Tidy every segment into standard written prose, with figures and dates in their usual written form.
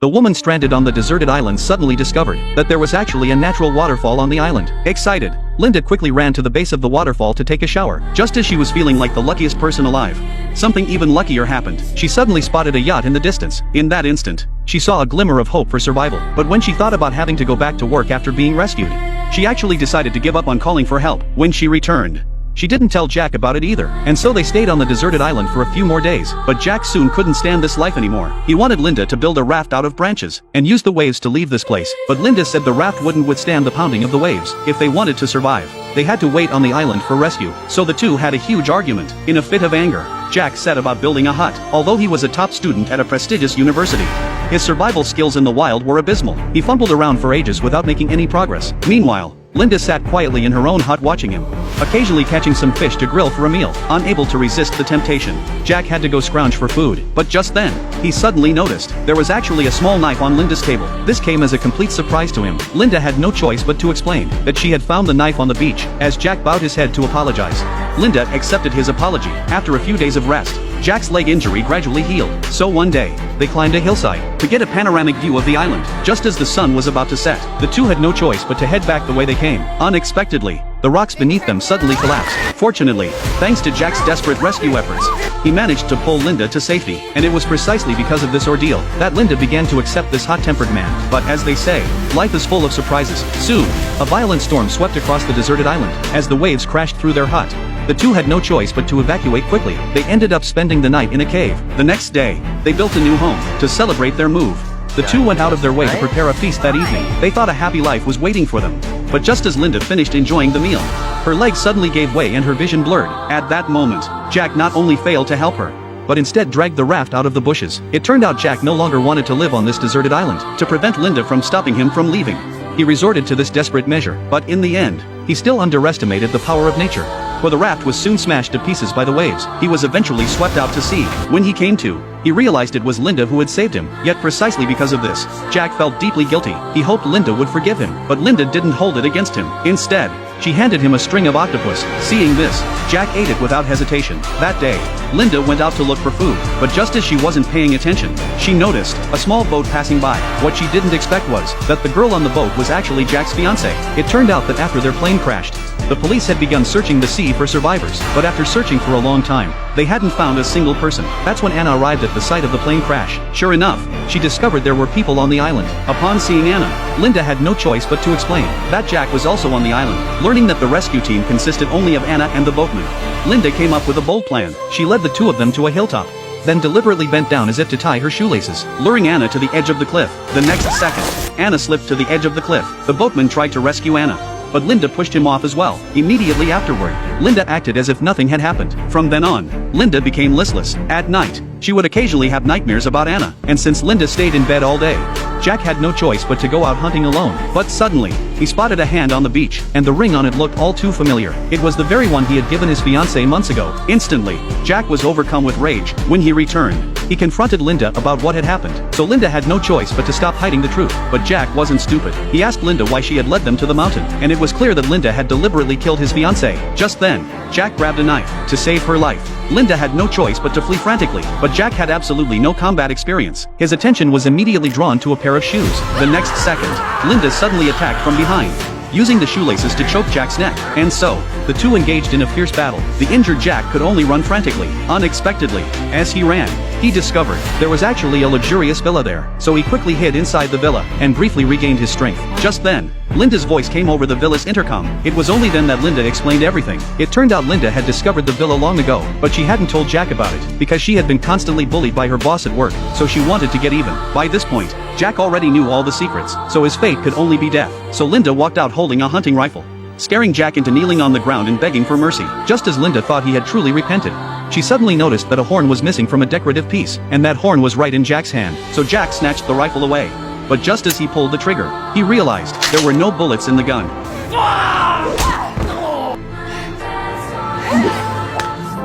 The woman stranded on the deserted island suddenly discovered that there was actually a natural waterfall on the island. Excited, Linda quickly ran to the base of the waterfall to take a shower. Just as she was feeling like the luckiest person alive, something even luckier happened. She suddenly spotted a yacht in the distance. In that instant, she saw a glimmer of hope for survival. But when she thought about having to go back to work after being rescued, she actually decided to give up on calling for help. When she returned, she didn't tell Jack about it either, and so they stayed on the deserted island for a few more days. But Jack soon couldn't stand this life anymore. He wanted Linda to build a raft out of branches and use the waves to leave this place, but Linda said the raft wouldn't withstand the pounding of the waves. If they wanted to survive, they had to wait on the island for rescue. So the two had a huge argument. In a fit of anger, Jack set about building a hut. Although he was a top student at a prestigious university, his survival skills in the wild were abysmal. He fumbled around for ages without making any progress. Meanwhile, Linda sat quietly in her own hut watching him, occasionally catching some fish to grill for a meal. Unable to resist the temptation, Jack had to go scrounge for food. But just then, he suddenly noticed there was actually a small knife on Linda's table. This came as a complete surprise to him. Linda had no choice but to explain that she had found the knife on the beach. As Jack bowed his head to apologize, Linda accepted his apology. After a few days of rest, Jack's leg injury gradually healed. So one day, they climbed a hillside to get a panoramic view of the island. Just as the sun was about to set, the two had no choice but to head back the way they came. Unexpectedly, the rocks beneath them suddenly collapsed. Fortunately, thanks to Jack's desperate rescue efforts, he managed to pull Linda to safety. And it was precisely because of this ordeal that Linda began to accept this hot-tempered man. But as they say, life is full of surprises. Soon, a violent storm swept across the deserted island. As the waves crashed through their hut, the two had no choice but to evacuate quickly. They ended up spending the night in a cave. The next day, they built a new home to celebrate their move. The two went out of their way to prepare a feast that evening. They thought a happy life was waiting for them. But just as Linda finished enjoying the meal, her legs suddenly gave way and her vision blurred. At that moment, Jack not only failed to help her, but instead dragged the raft out of the bushes. It turned out Jack no longer wanted to live on this deserted island. To prevent Linda from stopping him from leaving, he resorted to this desperate measure. But in the end, he still underestimated the power of nature, for the raft was soon smashed to pieces by the waves. He was eventually swept out to sea. When he came to, he realized it was Linda who had saved him. Yet precisely because of this, Jack felt deeply guilty. He hoped Linda would forgive him, but Linda didn't hold it against him. Instead, she handed him a string of octopus. Seeing this, Jack ate it without hesitation. That day, Linda went out to look for food, but just as she wasn't paying attention, she noticed a small boat passing by. What she didn't expect was that the girl on the boat was actually Jack's fiancée. It turned out that after their plane crashed, the police had begun searching the sea for survivors, but after searching for a long time, they hadn't found a single person. That's when Anna arrived at the site of the plane crash. Sure enough, she discovered there were people on the island. Upon seeing Anna, Linda had no choice but to explain that Jack was also on the island. Learning that the rescue team consisted only of Anna and the boatman, Linda came up with a bold plan. She led the two of them to a hilltop, then deliberately bent down as if to tie her shoelaces, luring Anna to the edge of the cliff. The next second, Anna slipped to the edge of the cliff. The boatman tried to rescue Anna, but Linda pushed him off as well. Immediately afterward, Linda acted as if nothing had happened. From then on, Linda became listless. At night, she would occasionally have nightmares about Anna, and since Linda stayed in bed all day, Jack had no choice but to go out hunting alone. But suddenly, he spotted a hand on the beach, and the ring on it looked all too familiar. It was the very one he had given his fiancée months ago. Instantly, Jack was overcome with rage. When he returned, he confronted Linda about what had happened. So Linda had no choice but to stop hiding the truth. But Jack wasn't stupid. He asked Linda why she had led them to the mountain, and it was clear that Linda had deliberately killed his fiancée. Just then, Jack grabbed a knife to save her life. Linda had no choice but to flee frantically, but Jack had absolutely no combat experience. His attention was immediately drawn to a pair of shoes. The next second, Linda suddenly attacked from behind, using the shoelaces to choke Jack's neck. And so, the two engaged in a fierce battle. The injured Jack could only run frantically. Unexpectedly, as he ran, he discovered there was actually a luxurious villa there. So he quickly hid inside the villa and briefly regained his strength. Just then, Linda's voice came over the villa's intercom. It was only then that Linda explained everything. It turned out Linda had discovered the villa long ago, but she hadn't told Jack about it because she had been constantly bullied by her boss at work, so she wanted to get even. By this point, Jack already knew all the secrets, so his fate could only be death. So Linda walked out holding a hunting rifle, scaring Jack into kneeling on the ground and begging for mercy. Just as Linda thought he had truly repented, she suddenly noticed that a horn was missing from a decorative piece, and that horn was right in Jack's hand. So Jack snatched the rifle away. But just as he pulled the trigger, he realized there were no bullets in the gun.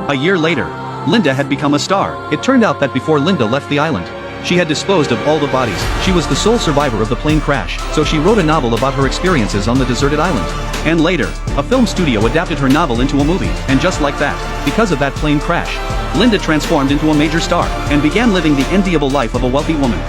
A year later, Linda had become a star. It turned out that before Linda left the island, she had disposed of all the bodies. She was the sole survivor of the plane crash, so she wrote a novel about her experiences on the deserted island. And later, a film studio adapted her novel into a movie, and just like that, because of that plane crash, Linda transformed into a major star, and began living the enviable life of a wealthy woman.